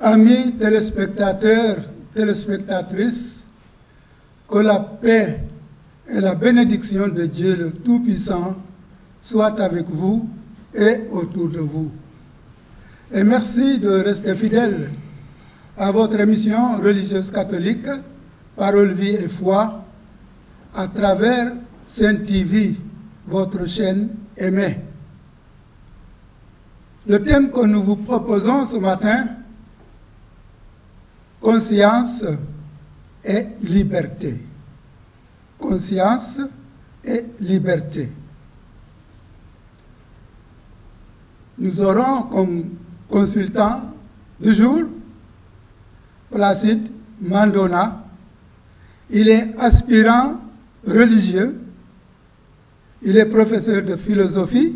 Amis téléspectateurs, téléspectatrices, que la paix et la bénédiction de Dieu le Tout-Puissant soient avec vous et autour de vous. Et merci de rester fidèles à votre émission religieuse catholique, Parole, Vie et Foi, à travers Sainte TV, votre chaîne aimée. Le thème que nous vous proposons ce matin, conscience et liberté. Conscience et liberté. Nous aurons comme consultant du jour Placide Mandona. Il est aspirant religieux. Il est professeur de philosophie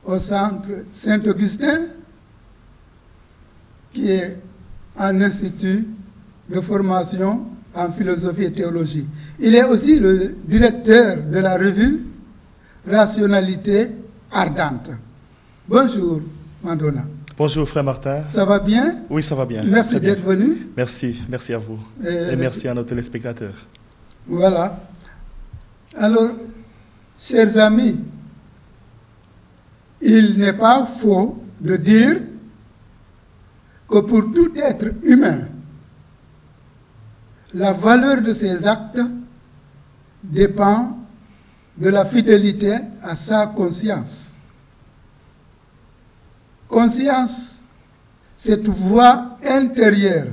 au centre Saint-Augustin, qui est un institut de formation en philosophie et théologie. Il est aussi le directeur de la revue Rationalité Ardente. Bonjour, Mandona. Bonjour, frère Martin. Ça va bien? Oui, ça va bien. Merci d'être venu. Merci, merci à vous. Et merci à nos téléspectateurs. Voilà. Alors, chers amis, il n'est pas faux de dire que pour tout être humain, la valeur de ses actes dépend de la fidélité à sa conscience. Conscience, cette voie intérieure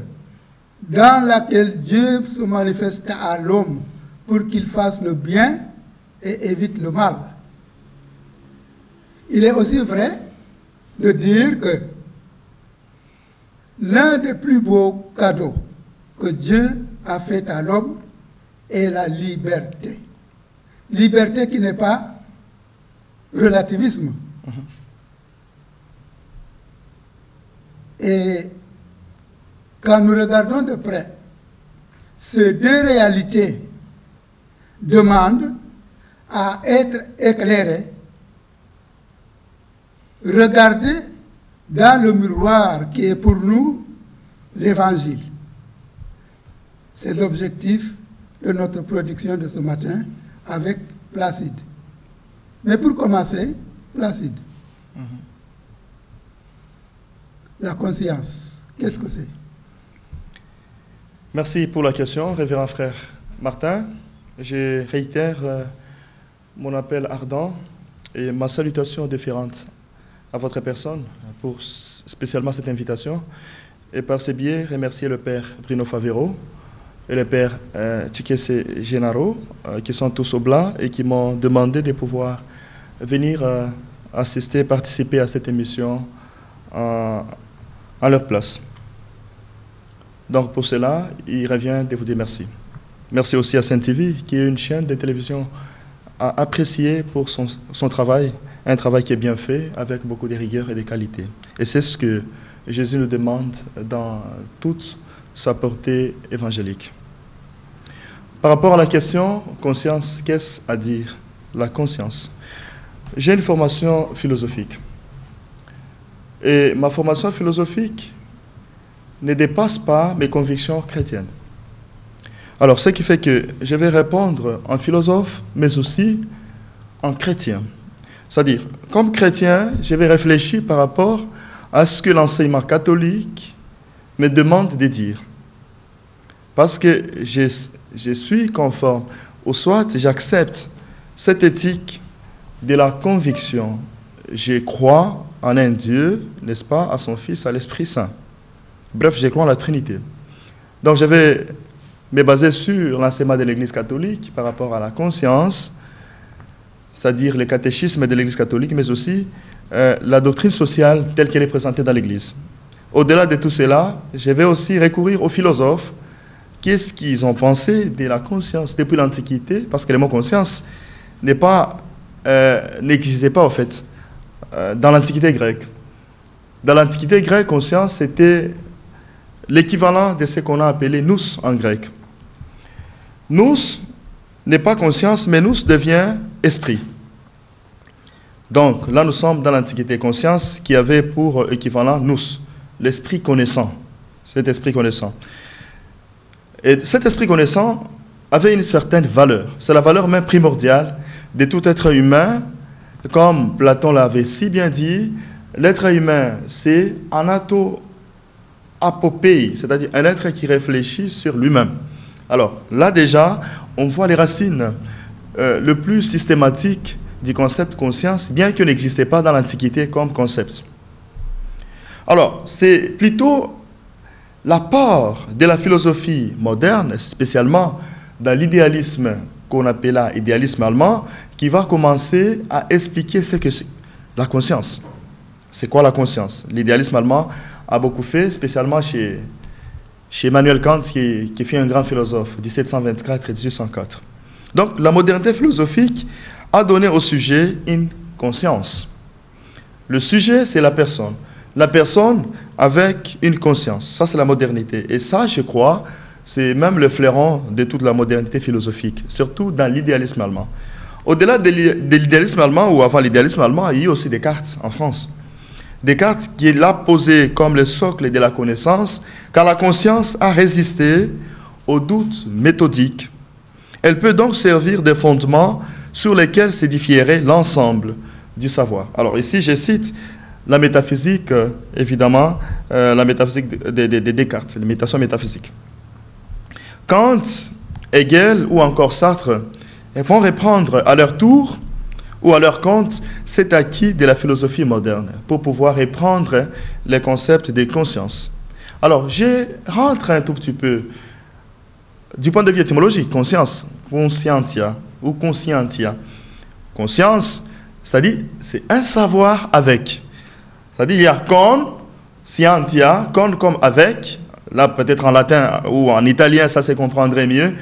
dans laquelle Dieu se manifeste à l'homme pour qu'il fasse le bien et évite le mal. Il est aussi vrai de dire que l'un des plus beaux cadeaux que Dieu a fait à l'homme est la liberté. Liberté qui n'est pas relativisme. Et quand nous regardons de près, ces deux réalités demandent à être éclairées. Regardez dans le miroir qui est pour nous l'Évangile. C'est l'objectif de notre production de ce matin avec Placide. Mais pour commencer, Placide. La conscience, qu'est-ce que c'est? Merci pour la question, révérend frère Martin. Je réitère mon appel ardent et ma salutation déférente à votre personne pour spécialement cette invitation. Et par ces biais, remercier le père Bruno Favero et le père Chikese Genaro, qui sont tous au blanc et qui m'ont demandé de pouvoir venir assister, participer à cette émission à leur place. Donc pour cela, il revient de vous dire merci. Merci aussi à Sainte TV, qui est une chaîne de télévision appréciée pour son travail, un travail qui est bien fait, avec beaucoup de rigueur et de qualité. Et c'est ce que Jésus nous demande dans toute sa portée évangélique. Par rapport à la question, conscience, qu'est-ce à dire? La conscience. J'ai une formation philosophique. Et ma formation philosophique ne dépasse pas mes convictions chrétiennes. Alors, ce qui fait que je vais répondre en philosophe, mais aussi en chrétien. C'est-à-dire, comme chrétien, je vais réfléchir par rapport à ce que l'enseignement catholique me demande de dire. Parce que je suis conforme, ou soit j'accepte cette éthique de la conviction. Je crois en un Dieu, n'est-ce pas, à son Fils, à l'Esprit Saint. Bref, je crois en la Trinité. Donc, je vais me baser sur l'enseignement de l'Église catholique par rapport à la conscience, c'est-à-dire le catéchisme de l'Église catholique, mais aussi la doctrine sociale telle qu'elle est présentée dans l'Église. Au-delà de tout cela, je vais aussi recourir aux philosophes. Qu'est-ce qu'ils ont pensé de la conscience depuis l'Antiquité? Parce que le mot conscience n'existait pas, en fait, dans l'Antiquité grecque. Dans l'Antiquité grecque, conscience, c'était l'équivalent de ce qu'on a appelé nous en grec. Nous n'est pas conscience, mais nous devient esprit. Donc, là, nous sommes dans l'Antiquité conscience qui avait pour équivalent nous, l'esprit connaissant. cet esprit connaissant. Et cet esprit connaissant avait une certaine valeur. C'est la valeur même primordiale de tout être humain. Comme Platon l'avait si bien dit, l'être humain, c'est anato-apopée, c'est-à-dire un être qui réfléchit sur lui-même. Alors, là déjà, on voit les racines le plus systématiques du concept conscience, bien qu'il n'existait pas dans l'Antiquité comme concept. Alors, c'est plutôt l'apport de la philosophie moderne, spécialement dans l'idéalisme qu'on appela idéalisme allemand, qui va commencer à expliquer ce que c'est la conscience. C'est quoi la conscience? L'idéalisme allemand a beaucoup fait, spécialement chez Emmanuel Kant, qui fut un grand philosophe, 1724 et 1804. Donc, la modernité philosophique a donné au sujet une conscience. Le sujet, c'est la personne. La personne avec une conscience. Ça, c'est la modernité. Et ça, je crois, c'est même le fleuron de toute la modernité philosophique, surtout dans l'idéalisme allemand. Au-delà de l'idéalisme allemand, ou avant l'idéalisme allemand, il y a eu aussi Descartes en France. Descartes qui l'a posé comme le socle de la connaissance, car la conscience a résisté aux doutes méthodiques. Elle peut donc servir de fondement sur lesquels s'édifierait l'ensemble du savoir. Alors ici, je cite la métaphysique, évidemment, la métaphysique de Descartes, les métations métaphysiques. Kant, Hegel ou encore Sartre vont reprendre à leur tour ou à leur compte cet acquis de la philosophie moderne pour pouvoir reprendre les concepts de conscience. Alors, je rentre un tout petit peu du point de vue étymologique, conscience, conscientia ou conscientia. Conscience, c'est-à-dire, c'est un savoir avec. C'est-à-dire, il y a con, scientia, con comme avec, là peut-être en latin ou en italien, ça se comprendrait mieux.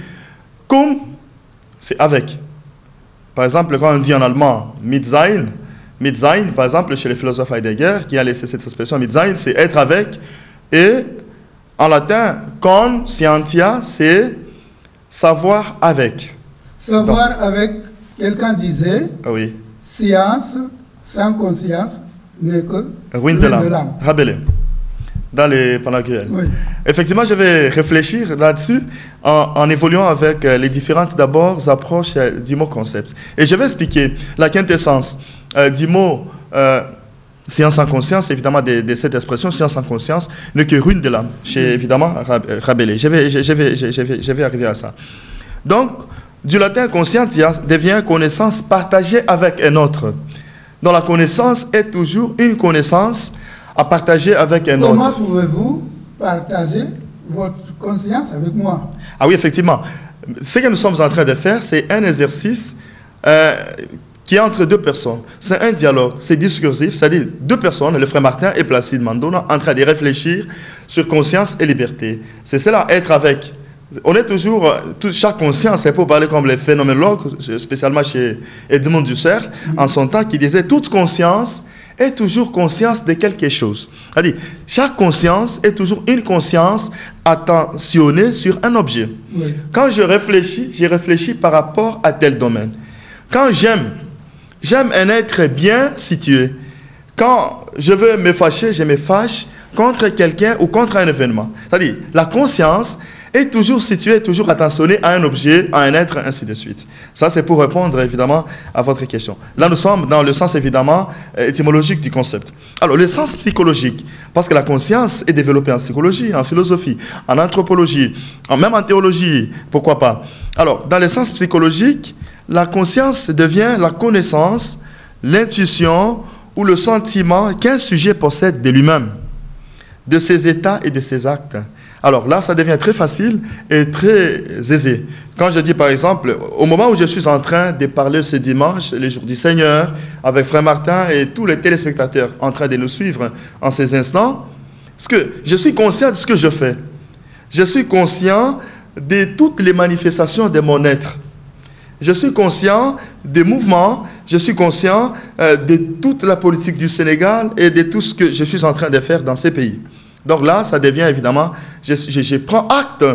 Cum, c'est avec. Par exemple, quand on dit en allemand mit sein, par exemple, chez les philosophes Heidegger, qui a laissé cette expression mit sein, c'est être avec. Et en latin, con, scientia, c'est savoir avec. Savoir donc, avec, quelqu'un disait, oui. Science sans conscience n'est que ruine de l'âme. Rabelais. Dans les Panaguelles. Oui. Effectivement, je vais réfléchir là-dessus en évoluant avec les différentes d'abord approches du mot concept. Et je vais expliquer la quintessence du mot science en conscience, évidemment, de cette expression science en conscience, n'est que ruine de l'âme, chez évidemment Rabelais. Je vais arriver à ça. Donc, du latin conscientia devient connaissance partagée avec un autre. Donc, la connaissance est toujours une connaissance à partager avec un autre. Comment pouvez-vous partager votre conscience avec moi? Ah oui, effectivement. Ce que nous sommes en train de faire, c'est un exercice qui est entre deux personnes. C'est un dialogue, c'est discursif, c'est-à-dire deux personnes, le frère Martin et Placide Mandona, en train de réfléchir sur conscience et liberté. C'est cela, être avec. On est toujours, chaque conscience, c'est pour parler comme les phénoménologues, spécialement chez Edmond Dussert, en son temps, qui disait toute conscience est toujours conscience de quelque chose. C'est-à-dire, chaque conscience est toujours une conscience attentionnée sur un objet. Oui. Quand je réfléchis par rapport à tel domaine. Quand j'aime un être bien situé. Quand je veux me fâcher, je me fâche contre quelqu'un ou contre un événement. C'est-à-dire, la conscience est toujours située, toujours attentionnée à un objet, à un être, ainsi de suite. Ça, c'est pour répondre, évidemment, à votre question. Là, nous sommes dans le sens, évidemment, étymologique du concept. Alors, le sens psychologique, parce que la conscience est développée en psychologie, en philosophie, en anthropologie, même en théologie, pourquoi pas. Alors, dans le sens psychologique, la conscience devient la connaissance, l'intuition ou le sentiment qu'un sujet possède de lui-même, de ses états et de ses actes. Alors là, ça devient très facile et très aisé. Quand je dis par exemple, au moment où je suis en train de parler ce dimanche, les jours du Seigneur, avec Frère Martin et tous les téléspectateurs en train de nous suivre en ces instants, parce que je suis conscient de ce que je fais. Je suis conscient de toutes les manifestations de mon être. Je suis conscient des mouvements, je suis conscient de toute la politique du Sénégal et de tout ce que je suis en train de faire dans ces pays. Donc là, ça devient évidemment, je prends acte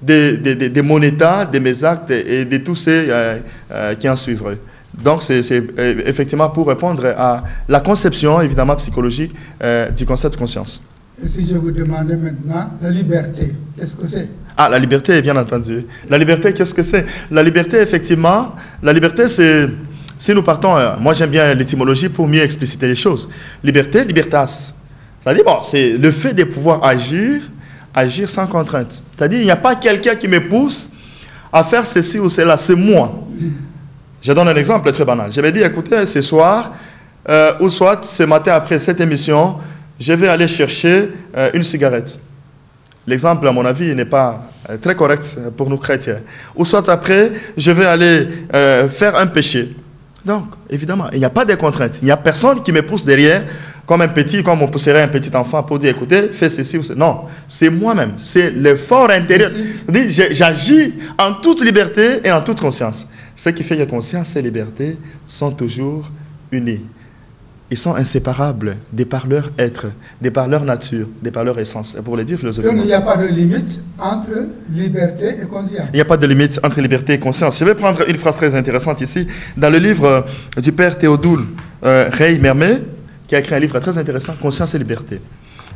de mon état, de mes actes et de tous ceux qui en suivraient. Donc c'est effectivement pour répondre à la conception, évidemment, psychologique du concept de conscience. Et si je vous demandais maintenant la liberté, qu'est-ce que c'est? Ah, la liberté, bien entendu. La liberté, qu'est-ce que c'est? La liberté, effectivement, la liberté, c'est... Si nous partons... moi, j'aime bien l'étymologie pour mieux expliciter les choses. Liberté, libertas. C'est-à-dire, bon, c'est le fait de pouvoir agir sans contrainte. C'est-à-dire, il n'y a pas quelqu'un qui me pousse à faire ceci ou cela, c'est moi. Je donne un exemple très banal. Je vais dire, écoutez, ce soir, ou soit ce matin après cette émission, je vais aller chercher une cigarette. L'exemple, à mon avis, n'est pas très correct pour nous chrétiens. Ou soit après, je vais aller faire un péché. Donc, évidemment, il n'y a pas de contraintes. Il n'y a personne qui me pousse derrière, comme on pousserait un petit enfant pour dire, écoutez, fais ceci ou cela. Non, c'est moi-même. C'est l'effort intérieur. J'agis en toute liberté et en toute conscience. Ce qui fait que conscience et liberté sont toujours unis. Ils sont inséparables de par leur être, de par leur nature, de par leur essence. Pour le dire philosophiquement. Donc il n'y a pas de limite entre liberté et conscience. Il n'y a pas de limite entre liberté et conscience. Je vais prendre une phrase très intéressante ici, dans le livre du père Théodule Rey-Mermet, qui a écrit un livre très intéressant, Conscience et liberté.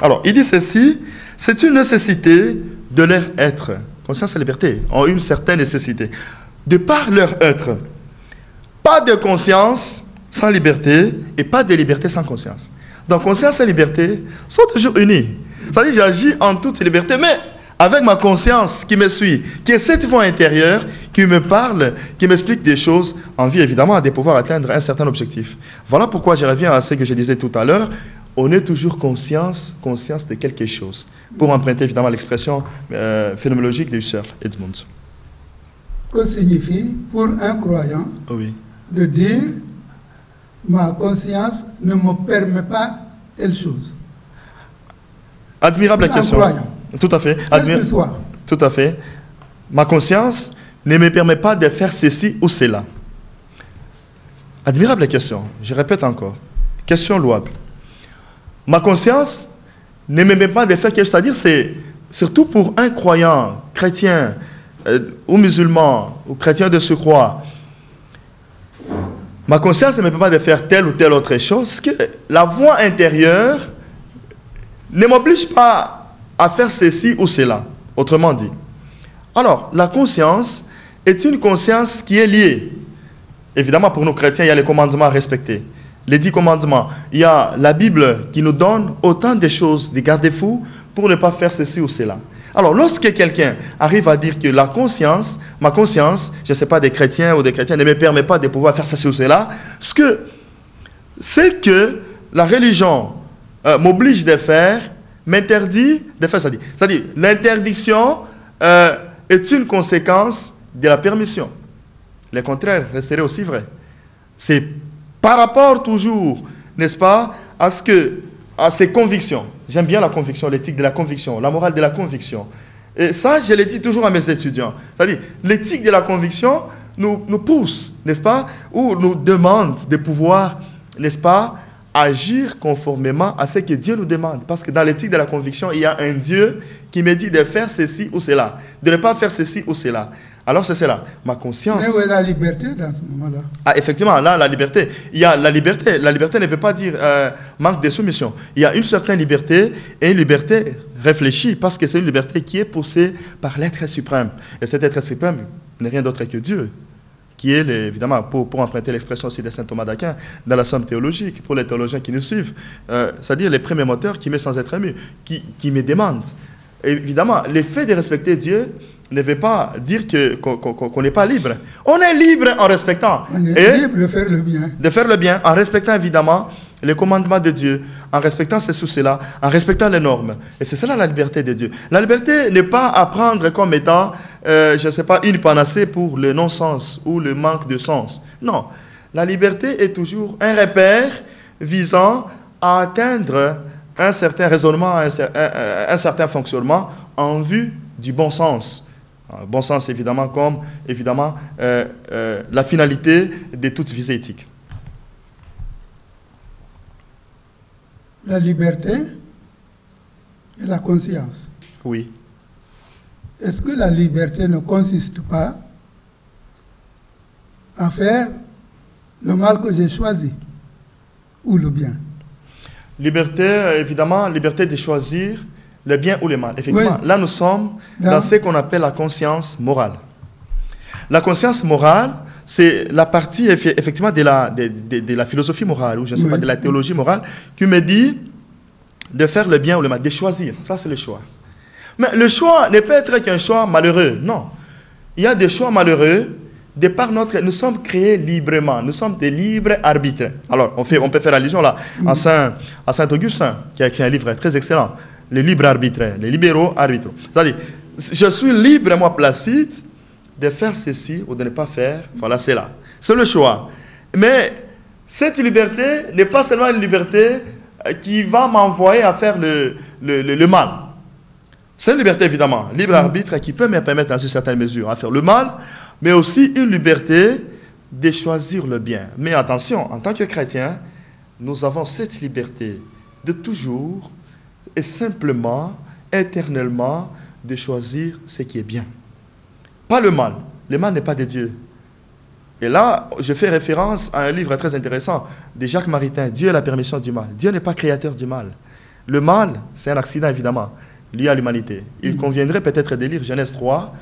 Alors, il dit ceci, c'est une nécessité de leur être. Conscience et liberté ont une certaine nécessité. De par leur être, pas de conscience sans liberté et pas de liberté sans conscience. Donc, conscience et liberté sont toujours unis. C'est-à-dire, j'agis en toute liberté, mais avec ma conscience qui me suit, qui est cette voix intérieure, qui me parle, qui m'explique des choses, en vue évidemment de pouvoir atteindre un certain objectif. Voilà pourquoi je reviens à ce que je disais tout à l'heure. On est toujours conscience de quelque chose. Pour emprunter évidemment l'expression phénoménologique de Husserl, Edmund. Que signifie pour un croyant de dire ma conscience ne me permet pas telle chose? Admirable question. Tout à fait. Tout à fait. Ma conscience ne me permet pas de faire ceci ou cela. Admirable question. Je répète encore. Question louable. Ma conscience ne me permet pas de faire quelque chose. C'est-à-dire, c'est surtout pour un croyant, chrétien, ou musulman, ou chrétien de surcroît. Ma conscience ne me permet pas de faire telle ou telle autre chose, que la voix intérieure ne m'oblige pas à faire ceci ou cela, autrement dit. Alors, la conscience est une conscience qui est liée. Évidemment, pour nous chrétiens, il y a les commandements à respecter. Les 10 commandements. Il y a la Bible qui nous donne autant de choses, des garde-fous, pour ne pas faire ceci ou cela. Alors, lorsque quelqu'un arrive à dire que la conscience, ma conscience, je ne sais pas, des chrétiens ou des chrétiens, ne me permet pas de pouvoir faire ceci ou cela, c'est que la religion m'oblige de faire, m'interdit de faire ça. C'est-à-dire, l'interdiction est une conséquence de la permission. Le contraire resterait aussi vrai. C'est par rapport toujours, n'est-ce pas, à ces convictions. J'aime bien la conviction, l'éthique de la conviction, la morale de la conviction. Et ça, je le dis toujours à mes étudiants. C'est-à-dire, l'éthique de la conviction nous pousse, n'est-ce pas, ou nous demande de pouvoir, n'est-ce pas, agir conformément à ce que Dieu nous demande. Parce que dans l'éthique de la conviction, il y a un Dieu qui me dit de faire ceci ou cela, de ne pas faire ceci ou cela. Alors c'est cela, ma conscience. Mais où est la liberté dans ce moment-là? Ah, effectivement, là, la liberté. Il y a la liberté. La liberté ne veut pas dire manque de soumission. Il y a une certaine liberté et une liberté réfléchie parce que c'est une liberté qui est poussée par l'être suprême. Et cet être suprême n'est rien d'autre que Dieu, qui est, évidemment, pour emprunter l'expression aussi de saint Thomas d'Aquin, dans la somme théologique, pour les théologiens qui nous suivent, c'est-à-dire les premiers moteurs qui m'est sans être ému, qui me demandent. Évidemment, le fait de respecter Dieu ne veut pas dire qu'on n'est pas libre. On est libre en respectant. On est libre de faire le bien. De faire le bien, en respectant évidemment les commandements de Dieu, en respectant ceci ou cela, en respectant les normes. Et c'est cela la liberté de Dieu. La liberté n'est pas à prendre comme étant, je ne sais pas, une panacée pour le non-sens ou le manque de sens. Non. La liberté est toujours un repère visant à atteindre un certain raisonnement, un certain fonctionnement en vue du bon sens. Bon sens, évidemment, comme évidemment, la finalité de toute visée éthique. La liberté et la conscience. Oui. Est-ce que la liberté ne consiste pas à faire le mal que j'ai choisi ou le bien? Liberté, évidemment, liberté de choisir le bien ou le mal. Effectivement, Oui. là nous sommes dans ce qu'on appelle la conscience morale. La conscience morale, c'est la partie effectivement de la philosophie morale, ou je ne sais Oui. pas, de la théologie morale, qui me dit de faire le bien ou le mal, de choisir. Ça, c'est le choix. Mais le choix ne peut être qu'un choix malheureux. Non. Il y a des choix malheureux. De par nous sommes créés librement. Nous sommes des libres arbitres. Alors, on peut faire allusion là à Saint Augustin, qui a écrit un livre très excellent, Les libres arbitres, les libéraux arbitres. C'est-à-dire, je suis libre, moi, Placide, de faire ceci ou de ne pas faire. Voilà, c'est là. C'est le choix. Mais cette liberté n'est pas seulement une liberté qui va m'envoyer à faire le mal. C'est une liberté, évidemment, libre arbitre, qui peut me permettre, dans une certaine mesure, à faire le mal, mais aussi une liberté de choisir le bien. Mais attention, en tant que chrétien, nous avons cette liberté de toujours et simplement, éternellement, de choisir ce qui est bien. Pas le mal. Le mal n'est pas de Dieu. Et là, je fais référence à un livre très intéressant de Jacques Maritain, Dieu est la permission du mal. Dieu n'est pas créateur du mal. Le mal, c'est un accident, évidemment, lié à l'humanité. Il conviendrait peut-être de lire Genèse 3,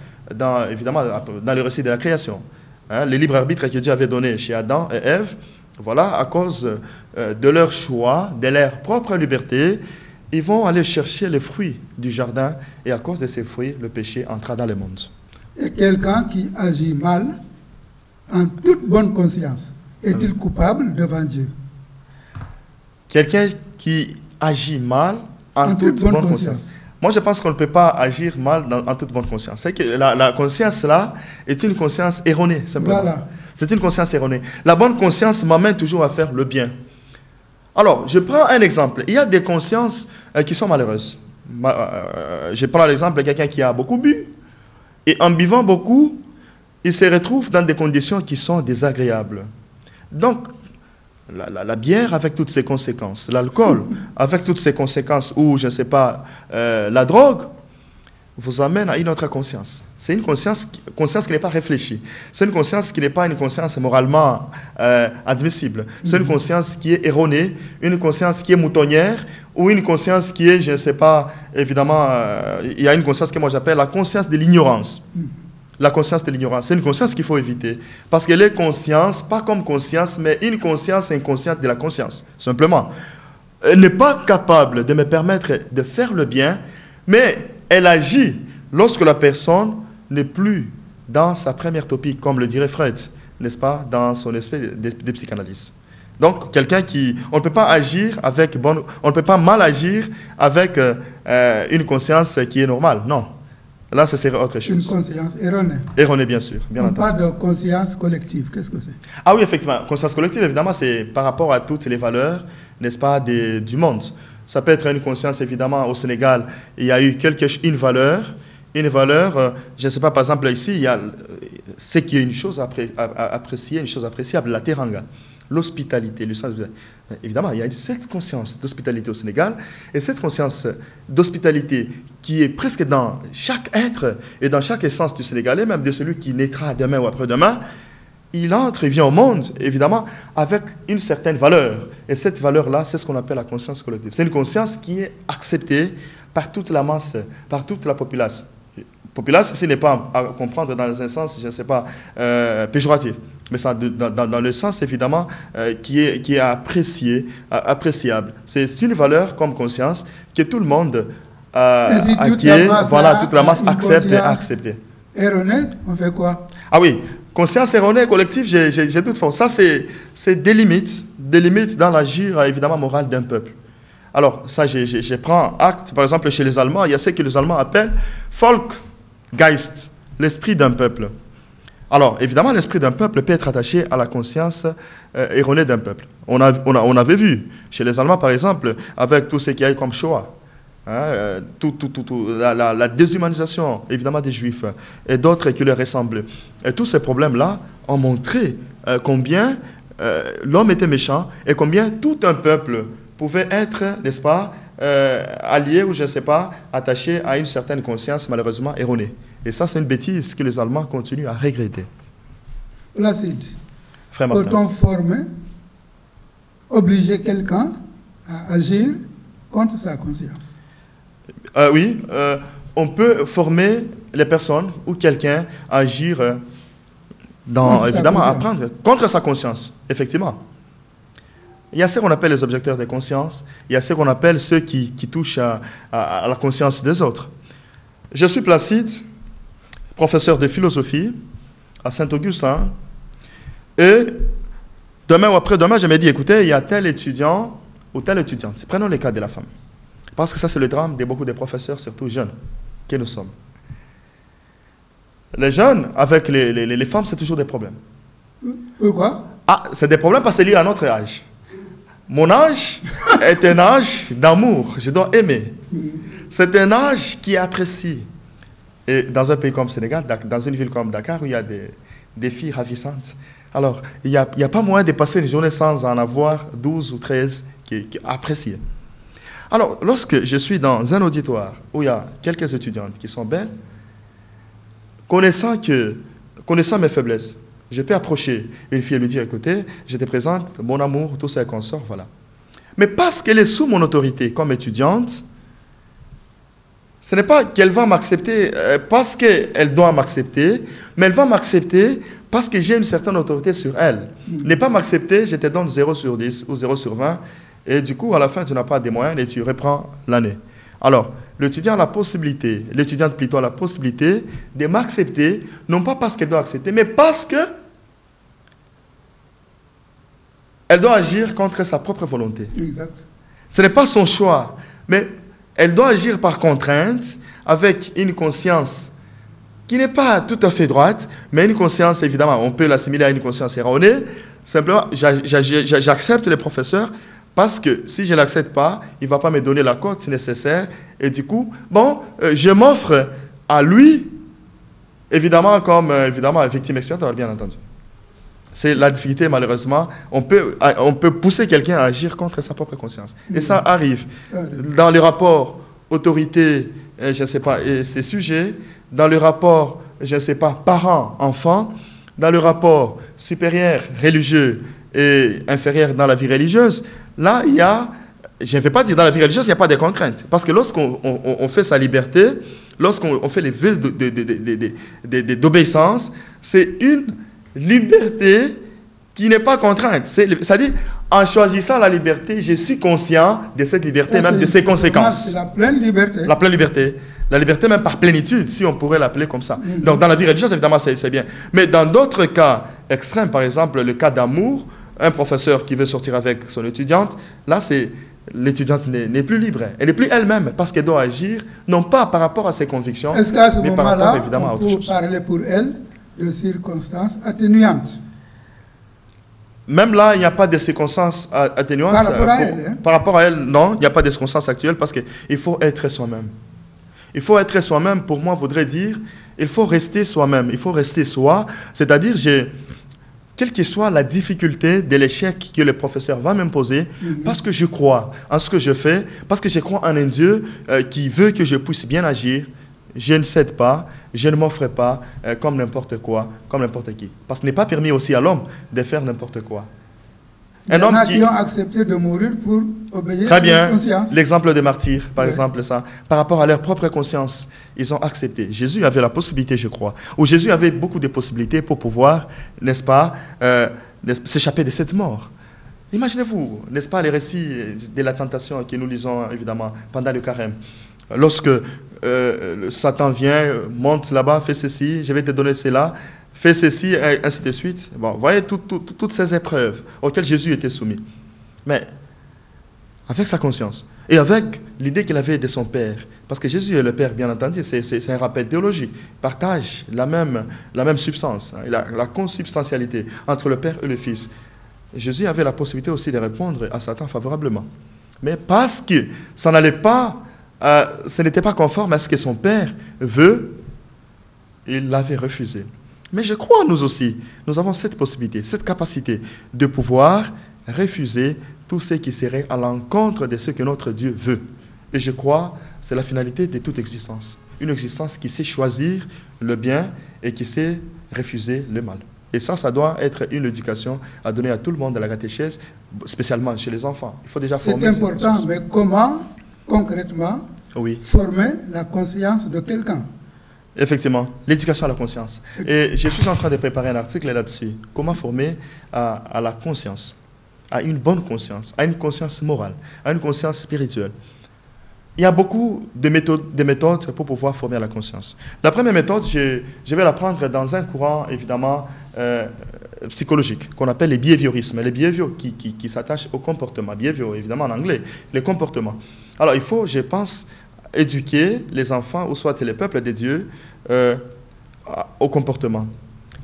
évidemment, dans le récit de la création. Hein, les libres arbitres que Dieu avait donnés chez Adam et Ève, voilà, à cause de leur choix, de leur propre liberté, ils vont aller chercher les fruits du jardin, et à cause de ces fruits, le péché entra dans le monde. Et quelqu'un qui agit mal, en toute bonne conscience, est-il coupable devant Dieu? Quelqu'un qui agit mal en toute bonne conscience. Moi, je pense qu'on ne peut pas agir mal en toute bonne conscience. C'est que la conscience, là, est une conscience erronée, simplement. Voilà. C'est une conscience erronée. La bonne conscience m'amène toujours à faire le bien. Alors, je prends un exemple. Il y a des consciences qui sont malheureuses. Je prends l'exemple de quelqu'un qui a beaucoup bu, et en buvant beaucoup, il se retrouve dans des conditions qui sont désagréables. Donc, la bière avec toutes ses conséquences, l'alcool avec toutes ses conséquences, ou je ne sais pas, la drogue, vous amène à une autre conscience. C'est une conscience qui n'est pas réfléchie. C'est une conscience qui n'est pas une conscience moralement admissible. C'est une conscience qui est erronée, une conscience qui est moutonnière, ou une conscience qui est, je ne sais pas, évidemment, il y a une conscience que moi j'appelle la conscience de l'ignorance. La conscience de l'ignorance, c'est une conscience qu'il faut éviter. Parce qu'elle est conscience, pas comme conscience, mais une conscience inconsciente de la conscience, simplement. Elle n'est pas capable de me permettre de faire le bien, mais elle agit lorsque la personne n'est plus dans sa première topie, comme le dirait Freud, n'est-ce pas, dans son esprit de psychanalyse. Donc, quelqu'un qui... On ne peut pas agir avec bonne... On ne peut pas mal agir avec une conscience qui est normale, non. Là, ce serait autre chose. Une conscience erronée. Erronée, bien sûr. Bien On entendu. parle de conscience collective. Qu'est-ce que c'est? Ah oui, effectivement. Conscience collective, évidemment, c'est par rapport à toutes les valeurs, n'est-ce pas, du monde. Ça peut être une conscience, évidemment, au Sénégal, il y a eu une valeur, je ne sais pas, par exemple, ici, il y a ce qui est une chose appréciée, une chose appréciable, la teranga. L'hospitalité, le sens. Évidemment, il y a cette conscience d'hospitalité au Sénégal, et cette conscience d'hospitalité qui est presque dans chaque être et dans chaque essence du Sénégalais, même de celui qui naîtra demain ou après-demain, il vient au monde, évidemment, avec une certaine valeur. Et cette valeur-là, c'est ce qu'on appelle la conscience collective. C'est une conscience qui est acceptée par toute la masse, par toute la populace. Populace, ici, n'est pas à comprendre dans un sens, je ne sais pas, péjoratif, mais ça, dans le sens, évidemment, qui est appréciable. C'est une valeur comme conscience que tout le monde acquiert, voilà, toute la masse accepte et accepte. Erronée, on fait quoi? Ah oui, conscience erronée collective, j'ai doute fort. Ça, c'est des limites dans l'agir, évidemment, moral d'un peuple. Alors, ça, je prends acte, par exemple, chez les Allemands, il y a ce que les Allemands appellent Volksgeist, l'esprit d'un peuple. Alors, évidemment, l'esprit d'un peuple peut être attaché à la conscience erronée d'un peuple. On avait vu chez les Allemands, par exemple, avec tout ce qu'il y a eu comme Shoah, hein, la déshumanisation, évidemment, des Juifs et d'autres qui leur ressemblent. Et tous ces problèmes-là ont montré combien l'homme était méchant et combien tout un peuple pouvait être, n'est-ce pas, allié ou, je ne sais pas, attaché à une certaine conscience malheureusement erronée. Et ça, c'est une bêtise que les Allemands continuent à regretter. Placide, Frère Martin. peut-on former, obliger quelqu'un à agir contre sa conscience. Oui, on peut former les personnes ou quelqu'un à agir évidemment, à apprendre contre sa conscience, effectivement. Il y a ce qu'on appelle les objecteurs de conscience, il y a ce qu'on appelle ceux qui touchent à la conscience des autres. Je suis Placide, professeur de philosophie à Saint-Augustin, et demain ou après-demain, je me dis, écoutez, il y a tel étudiant ou telle étudiante. Prenons le cas de la femme. Parce que ça, c'est le drame de beaucoup de professeurs, surtout jeunes, que nous sommes. Les jeunes, avec les femmes, c'est toujours des problèmes. Pourquoi? Ah, c'est des problèmes parce que c'est lié à notre âge. Mon âge est un âge d'amour. Je dois aimer. C'est un âge qui apprécie. Et dans un pays comme le Sénégal, dans une ville comme Dakar, où il y a des filles ravissantes, alors, il n'y a pas moyen de passer une journée sans en avoir 12 ou 13 qui apprécient. Alors, lorsque je suis dans un auditoire où il y a quelques étudiantes qui sont belles, connaissant mes faiblesses, je peux approcher une fille et lui dire, écoutez, je te présente mon amour, tout ça qu'on sort, voilà. Mais parce qu'elle est sous mon autorité comme étudiante, ce n'est pas qu'elle va m'accepter parce qu'elle doit m'accepter, mais elle va m'accepter parce que j'ai une certaine autorité sur elle. Ne pas m'accepter, je te donne 0 sur 10 ou 0 sur 20, et du coup, à la fin, tu n'as pas de moyens et tu reprends l'année. Alors, l'étudiant a la possibilité, l'étudiante plutôt a la possibilité de m'accepter, non pas parce qu'elle doit accepter, mais parce que elle doit agir contre sa propre volonté. Exact. Ce n'est pas son choix, mais elle doit agir par contrainte, avec une conscience qui n'est pas tout à fait droite, mais une conscience, évidemment, on peut l'assimiler à une conscience erronée. Simplement, j'accepte le professeur parce que si je ne l'accepte pas, il ne va pas me donner la cote si nécessaire. Et du coup, bon, je m'offre à lui, évidemment, comme victime expiatoire, bien entendu. C'est la difficulté, malheureusement. On peut pousser quelqu'un à agir contre sa propre conscience. Et ça arrive. Dans le rapport autorité, je ne sais pas, et ces sujets, dans le rapport, je ne sais pas, parents-enfants, dans le rapport supérieur religieux et inférieur dans la vie religieuse, là, il y a, je ne vais pas dire dans la vie religieuse, il n'y a pas de contraintes. Parce que lorsqu'on fait sa liberté, lorsqu'on fait les vœux d'obéissance, c'est une liberté qui n'est pas contrainte. C'est-à-dire, en choisissant la liberté, je suis conscient de cette liberté, même de ses conséquences. C'est la pleine liberté. La pleine liberté. La liberté même par plénitude, si on pourrait l'appeler comme ça. Donc, dans la vie religieuse, évidemment, c'est bien. Mais dans d'autres cas extrêmes, par exemple, le cas d'amour, un professeur qui veut sortir avec son étudiante, là, l'étudiante n'est plus libre. Elle n'est plus elle-même parce qu'elle doit agir, non pas par rapport à ses convictions, mais par rapport, évidemment, à autre chose. On peut parler pour elle de circonstances atténuantes. Même là, il n'y a pas de circonstances atténuantes. Par rapport à elle, hein? Par rapport à elle, non, il n'y a pas de circonstances actuelles parce qu'il faut être soi-même. Il faut être soi-même, pour moi, voudrait dire, il faut rester soi-même, il faut rester soi, c'est-à-dire, quelle que soit la difficulté de l'échec que le professeur va m'imposer, parce que je crois en ce que je fais, parce que je crois en un Dieu qui veut que je puisse bien agir, je ne cède pas, je ne m'offre pas comme n'importe quoi, comme n'importe qui. Parce qu'il n'est pas permis aussi à l'homme de faire n'importe quoi. Il y en a qui ont accepté de mourir pour obéir à leur conscience. L'exemple des martyrs, par exemple, ça, par rapport à leur propre conscience, ils ont accepté. Jésus avait la possibilité, je crois, ou Jésus avait beaucoup de possibilités pour pouvoir, n'est-ce pas, s'échapper de cette mort. Imaginez-vous, n'est-ce pas, les récits de la tentation que nous lisons, évidemment, pendant le carême. Lorsque Satan vient, monte là-bas, fais ceci, je vais te donner cela, fais ceci, et ainsi de suite. Bon, vous voyez toutes ces épreuves auxquelles Jésus était soumis. Mais avec sa conscience et avec l'idée qu'il avait de son Père. Parce que Jésus est le Père, bien entendu, c'est un rappel théologique. Il partage la même substance, hein, la consubstantialité entre le Père et le Fils. Jésus avait la possibilité aussi de répondre à Satan favorablement. Mais parce que ça n'allait pas, ce n'était pas conforme à ce que son Père veut, il l'avait refusé. Mais je crois, nous aussi, nous avons cette possibilité, cette capacité de pouvoir refuser tout ce qui serait à l'encontre de ce que notre Dieu veut. Et je crois, c'est la finalité de toute existence. Une existence qui sait choisir le bien et qui sait refuser le mal. Et ça doit être une éducation à donner à tout le monde de la catéchèse, spécialement chez les enfants. Il faut déjà former. C'est important, mais comment, concrètement, former la conscience de quelqu'un? Effectivement, l'éducation à la conscience. Et je suis en train de préparer un article là-dessus. Comment former à la conscience, à une bonne conscience, à une conscience morale, à une conscience spirituelle. Il y a beaucoup de méthodes pour pouvoir former à la conscience. La première méthode, je vais la prendre dans un courant, évidemment, psychologique, qu'on appelle les behaviorismes. Les behaviors qui s'attachent au comportement. Behavior, évidemment, en anglais, les comportements. Alors, il faut, je pense, éduquer les enfants, ou soit les peuples de Dieu, au comportement.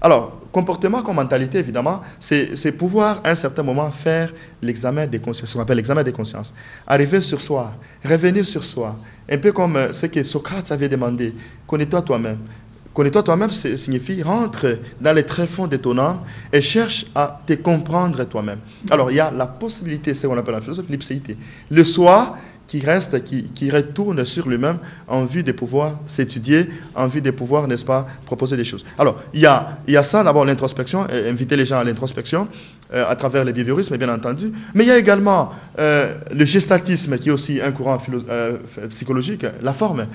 Alors, comportement comme mentalité, évidemment, c'est pouvoir, à un certain moment, faire l'examen des consciences, ce qu'on appelle l'examen des consciences. Arriver sur soi, revenir sur soi. Un peu comme ce que Socrate avait demandé. Connais-toi toi-même. Connais-toi toi-même signifie rentre dans les tréfonds de ton âme et cherche à te comprendre toi-même. Alors, il y a la possibilité, c'est ce qu'on appelle en philosophie, l'ipséité. Le soi qui reste, qui retourne sur lui-même en vue de pouvoir s'étudier, en vue de pouvoir, n'est-ce pas, proposer des choses. Alors, il y a ça, d'abord l'introspection, inviter les gens à l'introspection, à travers les behaviorismes, bien entendu, mais il y a également le gestatisme, qui est aussi un courant psychologique, la forme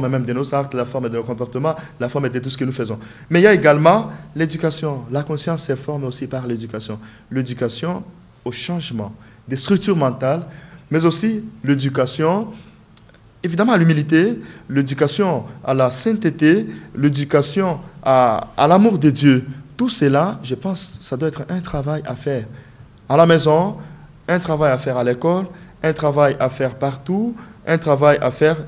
même de nos actes, la forme de nos comportements, la forme de tout ce que nous faisons. Mais il y a également l'éducation. La conscience se forme aussi par l'éducation. L'éducation au changement des structures mentales, mais aussi l'éducation, évidemment, à l'humilité, l'éducation à la sainteté, l'éducation à l'amour de Dieu. Tout cela, je pense, ça doit être un travail à faire à la maison, un travail à faire à l'école, un travail à faire partout, un travail à faire,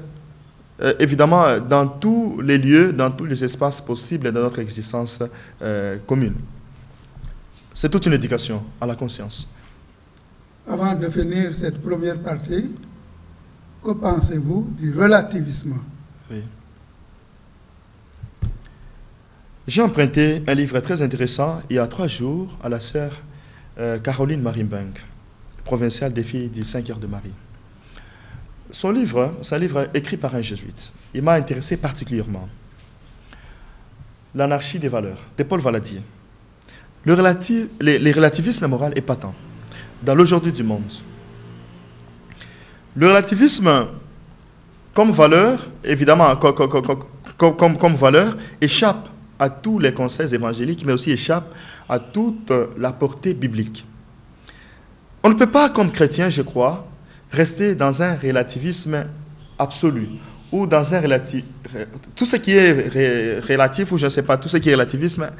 évidemment, dans tous les lieux, dans tous les espaces possibles de notre existence commune. C'est toute une éducation à la conscience. Avant de finir cette première partie, que pensez-vous du relativisme? Oui. J'ai emprunté un livre très intéressant il y a 3 jours à la sœur Caroline Marimbang, provinciale des filles du 5 heures de Marie. Son livre, c'est un livre écrit par un jésuite. Il m'a intéressé particulièrement. L'anarchie des valeurs, de Paul Valadier. Le relativisme moral est patent dans l'aujourd'hui du monde. Le relativisme, comme valeur, évidemment, comme valeur, échappe à tous les conseils évangéliques, mais aussi échappe à toute la portée biblique. On ne peut pas, comme chrétien, je crois, rester dans un relativisme absolu, ou dans un tout ce qui est relatif, ou je ne sais pas, tout ce qui est relativisme,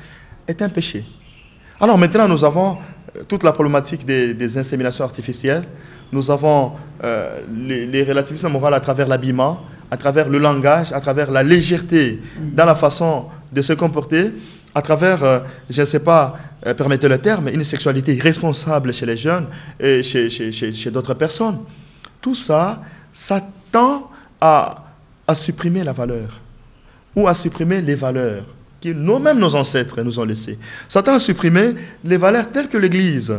est un péché. Alors maintenant, nous avons toute la problématique des inséminations artificielles. Nous avons les relativismes moraux à travers l'habillement, à travers le langage, à travers la légèreté dans la façon de se comporter, à travers, je ne sais pas, permettez le terme, une sexualité irresponsable chez les jeunes et chez d'autres personnes. Tout ça, ça tend à supprimer la valeur ou à supprimer les valeurs que nous-mêmes, nos ancêtres, nous ont laissées. Ça tend à supprimer les valeurs telles que l'Église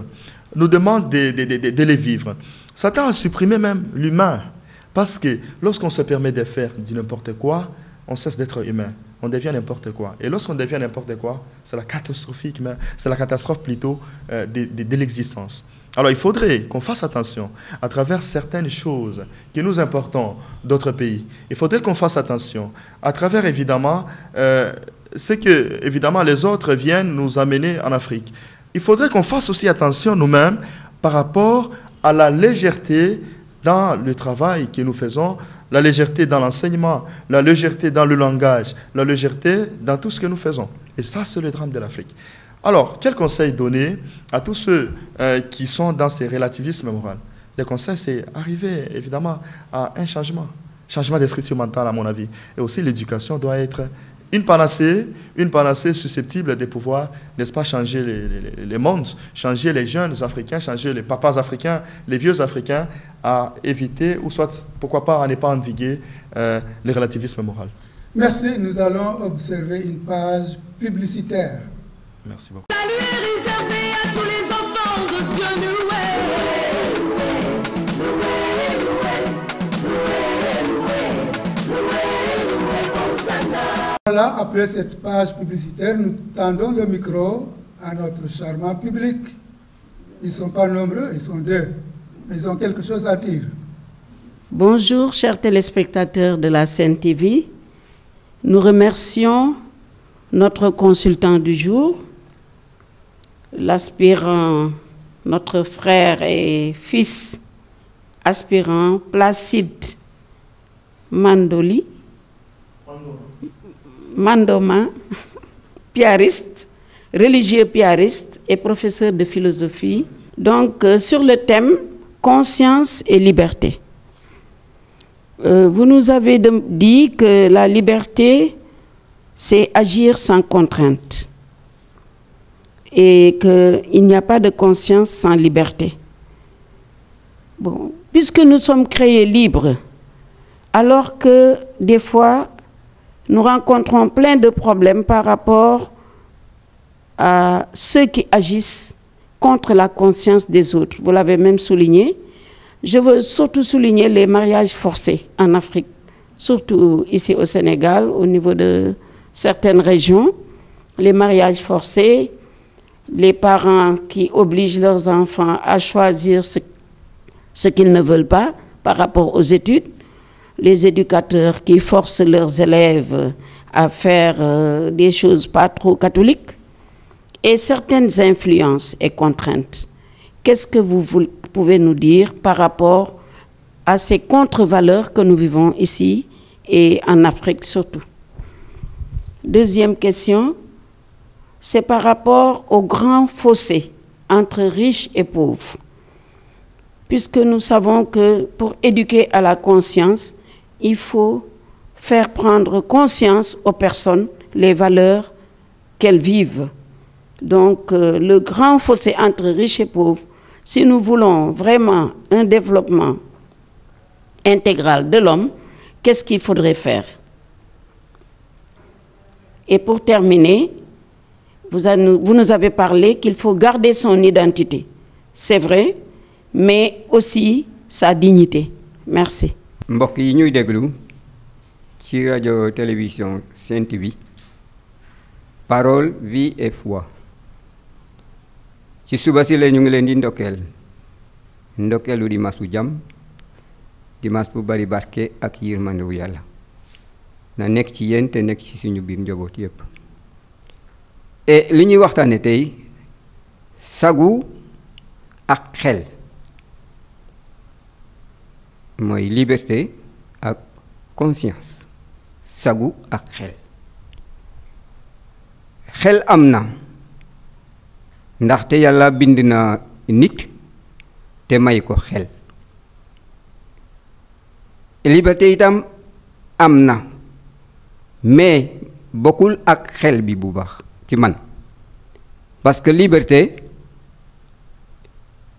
nous demande de les vivre. Ça tend à supprimer même l'humain. Parce que lorsqu'on se permet de faire du n'importe quoi, on cesse d'être humain. On devient n'importe quoi. Et lorsqu'on devient n'importe quoi, c'est la catastrophe plutôt de l'existence. Alors il faudrait qu'on fasse attention à travers certaines choses qui nous importent d'autres pays. Il faudrait qu'on fasse attention à travers évidemment ce que évidemment les autres viennent nous amener en Afrique. Il faudrait qu'on fasse aussi attention nous-mêmes par rapport à la légèreté dans le travail que nous faisons, la légèreté dans l'enseignement, la légèreté dans le langage, la légèreté dans tout ce que nous faisons. Et ça, c'est le drame de l'Afrique. Alors, quel conseil donner à tous ceux qui sont dans ces relativismes moraux? Le conseil, c'est arriver, évidemment, à un changement des structures mentales, à mon avis. Et aussi, l'éducation doit être une panacée susceptible de pouvoir, n'est-ce pas, changer les mondes, changer les jeunes africains, changer les papas africains, les vieux africains, à éviter, ou soit, pourquoi pas, à ne pas endiguer le relativisme moral. Merci. Nous allons observer une page publicitaire. Merci beaucoup. Salut est réservé à tous les enfants de Dieu, Voilà, après cette page publicitaire, nous tendons le micro à notre charmant public. Ils ne sont pas nombreux, ils sont 2, mais ils ont quelque chose à dire. Bonjour, chers téléspectateurs de la Sen TV. Nous remercions notre consultant du jour, l'aspirant, notre frère et fils aspirant Placide Mandoma, piariste, religieux piariste et professeur de philosophie, donc sur le thème conscience et liberté. Vous nous avez dit que la liberté, c'est agir sans contrainte et qu'il n'y a pas de conscience sans liberté. Bon, puisque nous sommes créés libres, alors que des fois, nous rencontrons plein de problèmes par rapport à ceux qui agissent contre la conscience des autres. Vous l'avez même souligné. Je veux surtout souligner les mariages forcés en Afrique, surtout ici au Sénégal, au niveau de certaines régions. Les mariages forcés, les parents qui obligent leurs enfants à choisir ce qu'ils ne veulent pas par rapport aux études, les éducateurs qui forcent leurs élèves à faire des choses pas trop catholiques, et certaines influences et contraintes. Qu'est-ce que vous pouvez nous dire par rapport à ces contre-valeurs que nous vivons ici et en Afrique surtout? Deuxième question, c'est par rapport au grand fossé entre riches et pauvres. Puisque nous savons que pour éduquer à la conscience, il faut faire prendre conscience aux personnes les valeurs qu'elles vivent. Donc, le grand fossé entre riches et pauvres, si nous voulons vraiment un développement intégral de l'homme, qu'est-ce qu'il faudrait faire? Et pour terminer, vous nous avez parlé qu'il faut garder son identité. C'est vrai, mais aussi sa dignité. Merci. mbokk yi ñuy déglu ci rajo télévision Sen TV parole vie et foi ci suba si la ñu ngi leen di ndokkeelu dimanche bu jàmm dimanche bu bari barke ak yërmande wu Yàlla na nekk ci yéen te nekk ci suñu biir njaboot yépp et li ñuy waxtaane tey sagu ak xel mooy liberté ak conscience sagu ak xel am na ndaxte Yàlla bind na nit te may ko xel liberté itam am na mais bokkul ak xel bi bu baax ci man parce que liberté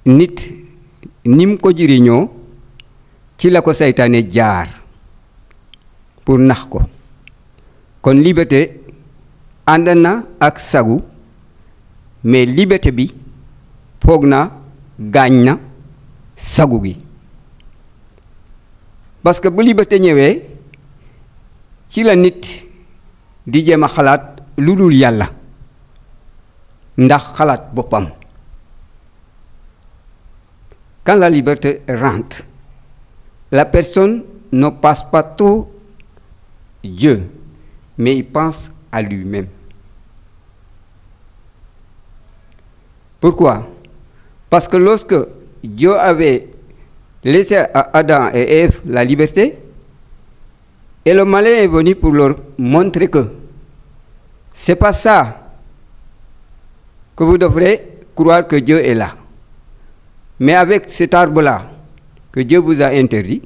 nit nim ko jiriñoo ci la ko saytaane jaar pour nax ko kon liberté ànd na ak sagu mais liberté bi foog na gaañ na sagu gi parce que bu liberté ñëwee ci la nit di jéem a xalaat lu dul Yàlla ndax xalaat boppam. Quand la liberté rentre, la personne ne pense pas trop Dieu, mais il pense à lui-même. Pourquoi? Parce que lorsque Dieu avait laissé à Adam et Ève la liberté, et le malin est venu pour leur montrer que c'est pas ça que vous devrez croire que Dieu est là. Mais avec cet arbre-là que Dieu vous a interdit,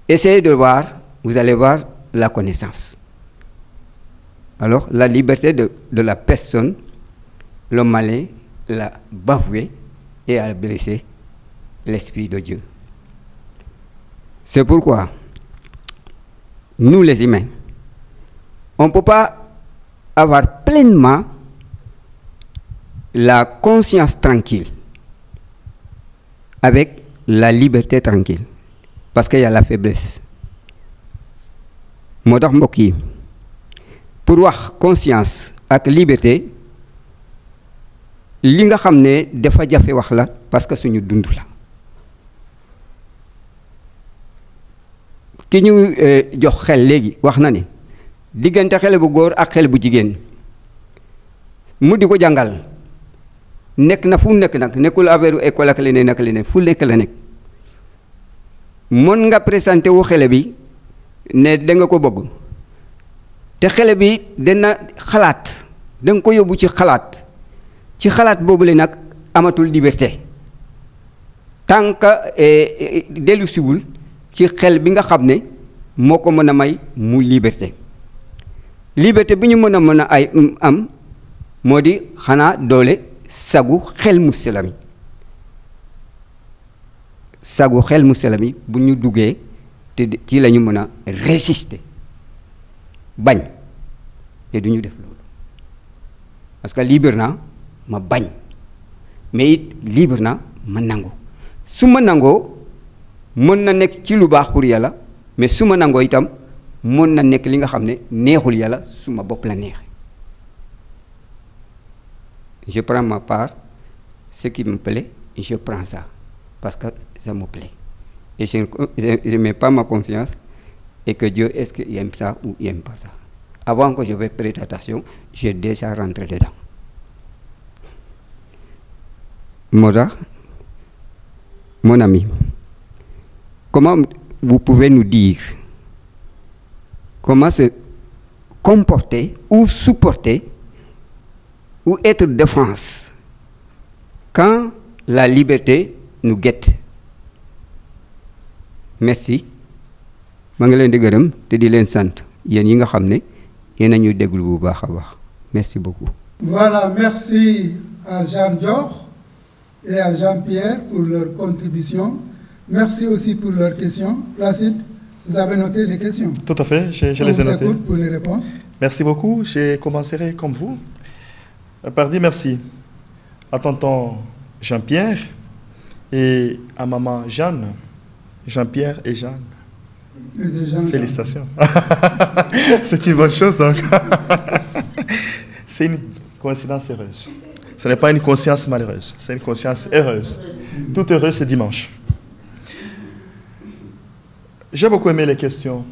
essayez de voir, vous allez voir la connaissance. Alors, la liberté de la personne, le malin l'a bafoué et a blessé l'Esprit de Dieu. C'est pourquoi, nous les humains, on ne peut pas avoir pleinement la conscience tranquille avec la liberté tranquille, parce qu'il y a la faiblesse. moo tax mbokk yi pour wax conscience ak liberté li nga xam ne dafa jafe wax la parce que suñu dund la ki ñu jox xel léegi wax na ni diggante xale bu góor ak xale bu jigéen mu di ko jàngal nekk na fu nekk nag nekkul affaire école ak leneen fu nekk la nekk mën nga présenté wu xale bi ne da nga ko bëgg te xale bi dana xalaat da nga ko yóbbu ci xalaat boobu la nag amatul liberté tant que dellu siwul ci xel bi nga xam ne moo ko mën a may mu liberté bi ñu mën a ay am moo di xanaa doole sagu xel mu selami bu ñu duggee te ci la ñu mën a résister bañ te du ñu def loolu parce que libre na ma bañ mais it libre na ma nangu su ma nangoo mën na nekk ci lu baax pour yàlla mais su ma nangoo itam mën na nekk li nga xam ne neexul yàlla su ma bopp la neexee je prends ma part ce qui me plaît je prends ça parce que ça me plaît et je ne mets pas ma conscience et que Dieu est-ce qu'il aime ça ou il n'aime pas ça. Avant que je vais prêter attention, j'ai déjà rentré dedans. Mora, mon ami, comment vous pouvez nous dire comment se comporter ou supporter ou être défense quand la liberté nous guette? Merci. maa ngi leen di gërëm te di leen sant yéen yi nga xam ne yéen a ñuy déglu bu baax a baax merci beaucoup. Voilà, merci à Jean Dior et à Jean-Pierre pour leur contribution. Merci aussi pour leurs questions. Placide, vous avez noté les questions? Tout à fait, je les ai notées. On vous écoute pour les réponses. Merci beaucoup. Je commencerai comme vous par dire merci à tonton Jean-Pierre et à maman Jeanne. Jean-Pierre et Jeanne. Félicitations. C'est une bonne chose, donc. C'est une coïncidence heureuse. Ce n'est pas une conscience malheureuse, c'est une conscience heureuse. Tout heureux ce dimanche. J'ai beaucoup aimé les questions.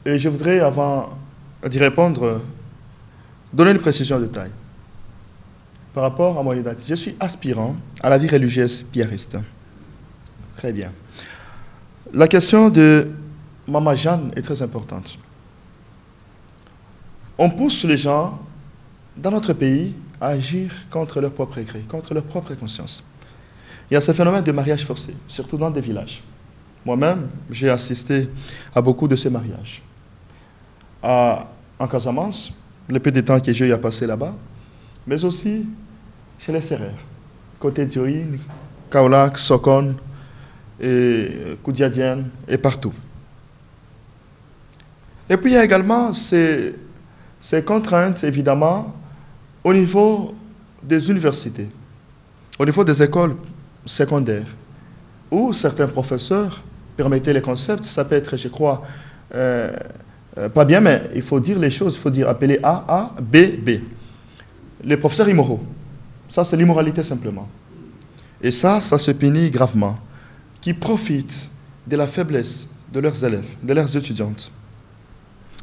Et je voudrais, avant d'y répondre, donner une précision de taille. Par rapport à mon identité, je suis aspirant à la vie religieuse pierriste. Très bien. La question de Maman Jeanne est très importante. On pousse les gens dans notre pays à agir contre leur propre gré, contre leur propre conscience. Il y a ce phénomène de mariage forcé, surtout dans des villages. Moi-même, j'ai assisté à beaucoup de ces mariages. En Casamance, le peu de temps que j'ai eu à passer là-bas, mais aussi chez les Sérères, côté d'Ioïne, Kaolack, Sokone, et Koudiadienne, et partout. Et puis il y a également ces contraintes, évidemment, au niveau des universités, au niveau des écoles secondaires, où certains professeurs permettaient les concepts. Ça peut être, je crois, pas bien, mais il faut dire les choses, il faut dire appeler A, B, B. Les professeurs immoraux, ça c'est l'immoralité simplement. Et ça se punit gravement, qui profitent de la faiblesse de leurs élèves, de leurs étudiantes.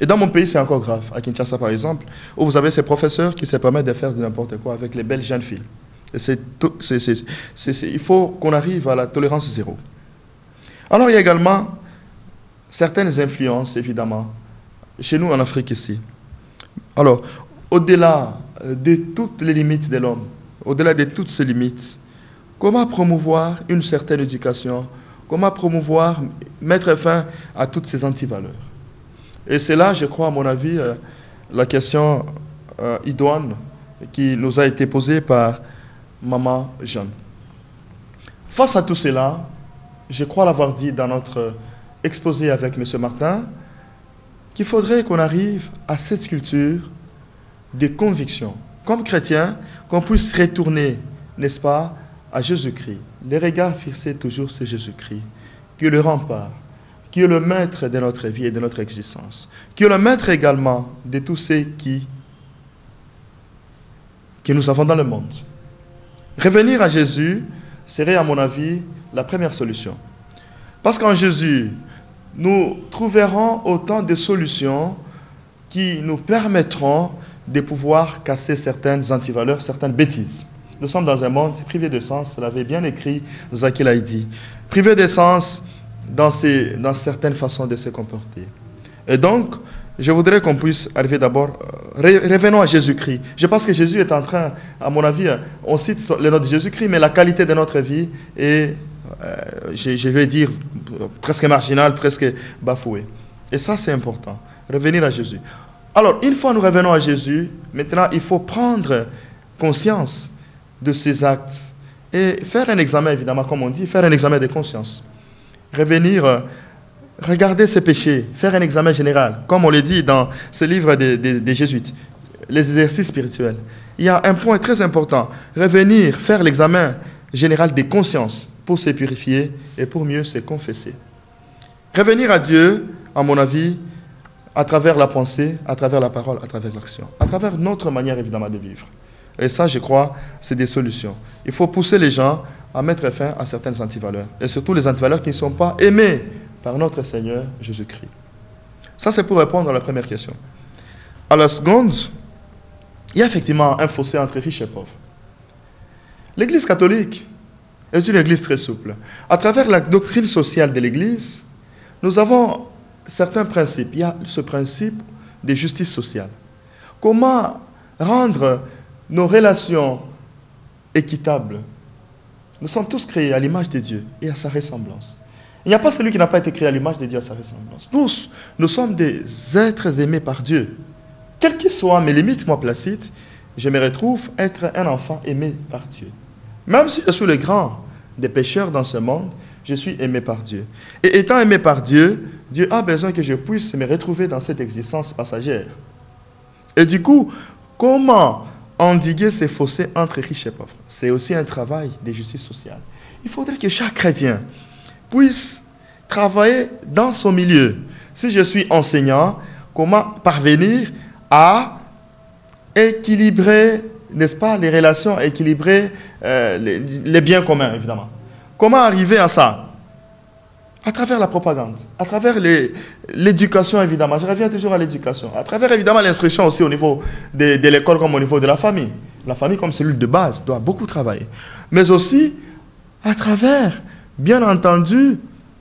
Et dans mon pays, c'est encore grave. À Kinshasa, par exemple, où vous avez ces professeurs qui se permettent de faire de n'importe quoi avec les belles jeunes filles. Et il faut qu'on arrive à la tolérance zéro. Alors, il y a également certaines influences, évidemment, chez nous en Afrique ici. Alors, au-delà de toutes les limites de l'homme, au-delà de toutes ces limites, comment promouvoir une certaine éducation? Comment promouvoir, mettre fin à toutes ces antivaleurs? Et c'est là, je crois, à mon avis, la question idoine qui nous a été posée par Maman Jeanne. Face à tout cela, je crois l'avoir dit dans notre exposé avec M. Martin, qu'il faudrait qu'on arrive à cette culture de conviction. Comme chrétiens, qu'on puisse retourner, n'est-ce pas, à Jésus-Christ. Les regards fixés toujours sur Jésus-Christ, qui est le rempart, qui est le maître de notre vie et de notre existence, qui est le maître également de tous ceux qui nous avons dans le monde. Revenir à Jésus serait, à mon avis, la première solution. Parce qu'en Jésus, nous trouverons autant de solutions qui nous permettront de pouvoir casser certaines antivaleurs, certaines bêtises. Nous sommes dans un monde privé de sens, l'avait bien écrit Zaki Laïdi. Privé de sens dans certaines façons de se comporter. Et donc, je voudrais qu'on puisse arriver d'abord, revenons à Jésus-Christ. Je pense que Jésus est en train, à mon avis, on cite le nom de Jésus-Christ, mais la qualité de notre vie est, je vais dire, presque marginale, presque bafouée. Et ça, c'est important. Revenir à Jésus. Alors, une fois nous revenons à Jésus, maintenant, il faut prendre conscience de ces actes et faire un examen, évidemment, comme on dit, faire un examen de conscience. Revenir, regarder ses péchés, faire un examen général, comme on le dit dans ce livre des Jésuites, les exercices spirituels. Il y a un point très important, revenir, faire l'examen général des consciences pour se purifier et pour mieux se confesser. Revenir à Dieu, à mon avis, à travers la pensée, à travers la parole, à travers l'action, à travers notre manière évidemment de vivre. Et ça, je crois, c'est des solutions. Il faut pousser les gens à mettre fin à certaines antivaleurs, et surtout les antivaleurs qui ne sont pas aimées par notre Seigneur Jésus-Christ. Ça, c'est pour répondre à la première question. À la seconde, il y a effectivement un fossé entre riches et pauvres. L'Église catholique est une Église très souple. À travers la doctrine sociale de l'Église, nous avons certains principes. Il y a ce principe de justice sociale. Comment rendre nos relations équitables? Nous sommes tous créés à l'image de Dieu et à sa ressemblance. Il n'y a pas celui qui n'a pas été créé à l'image de Dieu et à sa ressemblance. Tous, nous sommes des êtres aimés par Dieu. Quelles que soient mes limites, moi Placide, je me retrouve être un enfant aimé par Dieu. Même si je suis le grand des pécheurs dans ce monde, je suis aimé par Dieu. Et étant aimé par Dieu, Dieu a besoin que je puisse me retrouver dans cette existence passagère. Et du coup, comment endiguer ces fossés entre riches et pauvres? C'est aussi un travail de justice sociale. Il faudrait que chaque chrétien puisse travailler dans son milieu. Si je suis enseignant, comment parvenir à équilibrer, n'est-ce pas, les relations, équilibrer les biens communs, évidemment. Comment arriver à ça? À travers la propagande, à travers l'éducation, évidemment. Je reviens toujours à l'éducation. À travers, évidemment, l'instruction aussi au niveau de l'école comme au niveau de la famille. La famille, comme cellule de base, doit beaucoup travailler. Mais aussi, à travers, bien entendu,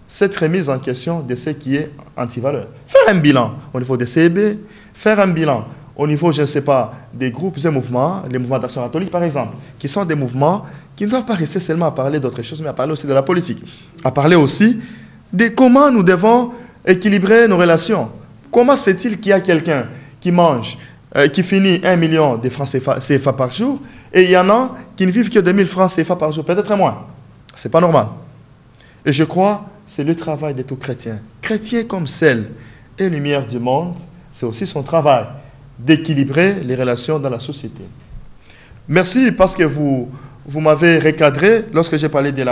cette remise en question de ce qui est antivaleur. Faire un bilan au niveau des CEB, faire un bilan au niveau, je ne sais pas, des groupes et mouvements, les mouvements d'action catholique par exemple, qui sont des mouvements qui ne doivent pas rester seulement à parler d'autres choses, mais à parler aussi de la politique, à parler aussi de comment nous devons équilibrer nos relations. Comment se fait-il qu'il y a quelqu'un qui mange, qui finit 1 million de francs CFA par jour, et il y en a qui ne vivent que 2000 francs CFA par jour, peut-être moins. Ce n'est pas normal. Et je crois c'est le travail de tout chrétien. Chrétien comme sel et lumière du monde, c'est aussi son travail d'équilibrer les relations dans la société. Merci parce que vous m'avez recadré lorsque j'ai parlé de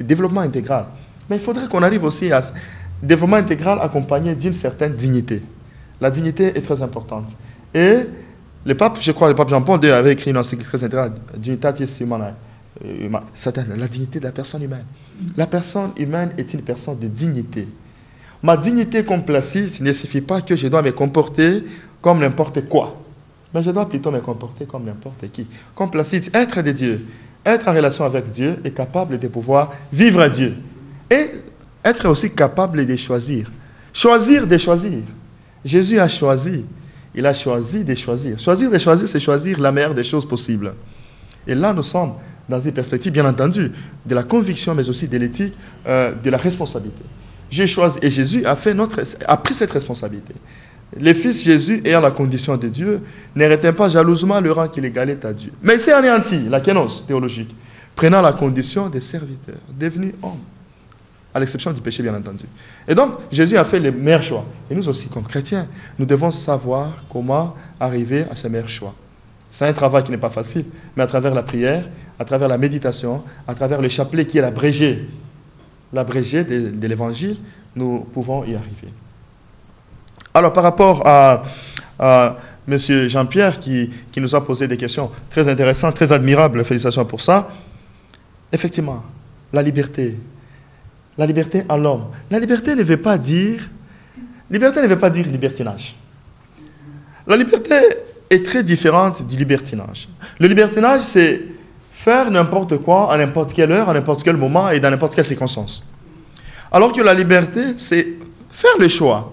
développement intégral. Mais il faudrait qu'on arrive aussi à ce développement intégral accompagné d'une certaine dignité. La dignité est très importante. Et le pape, je crois, le pape Jean-Paul II avait écrit une encyclique très intégrale, Dignitatis Humanae. La dignité de la personne humaine. La personne humaine est une personne de dignité. Ma dignité comme Placide ne signifie pas que je dois me comporter comme n'importe quoi. Mais je dois plutôt me comporter comme n'importe qui. Comme Placide, être de Dieu, être en relation avec Dieu et capable de pouvoir vivre à Dieu. Et être aussi capable de choisir. Choisir de choisir. Jésus a choisi. Il a choisi de choisir. Choisir de choisir, c'est choisir la meilleure des choses possibles. Et là, nous sommes dans une perspective, bien entendu, de la conviction, mais aussi de l'éthique, de la responsabilité. J'ai choisi, et Jésus a pris cette responsabilité. Le Fils Jésus, ayant la condition de Dieu, ne retint pas jalousement le rang qu'il égalait à Dieu. Mais il s'est anéanti, la kénos théologique, prenant la condition des serviteurs, devenu homme, à l'exception du péché, bien entendu. Et donc, Jésus a fait les meilleurs choix. Et nous aussi, comme chrétiens, nous devons savoir comment arriver à ces meilleurs choix. C'est un travail qui n'est pas facile, mais à travers la prière, à travers la méditation, à travers le chapelet qui est l'abrégé de l'évangile, nous pouvons y arriver. Alors, par rapport à Monsieur Jean-Pierre qui nous a posé des questions très intéressantes, très admirables. Félicitations pour ça. Effectivement, la liberté en l'homme. La liberté ne veut pas dire libertinage. La liberté est très différente du libertinage. Le libertinage, c'est faire n'importe quoi à n'importe quelle heure, à n'importe quel moment et dans n'importe quelle circonstance. Alors que la liberté, c'est faire le choix.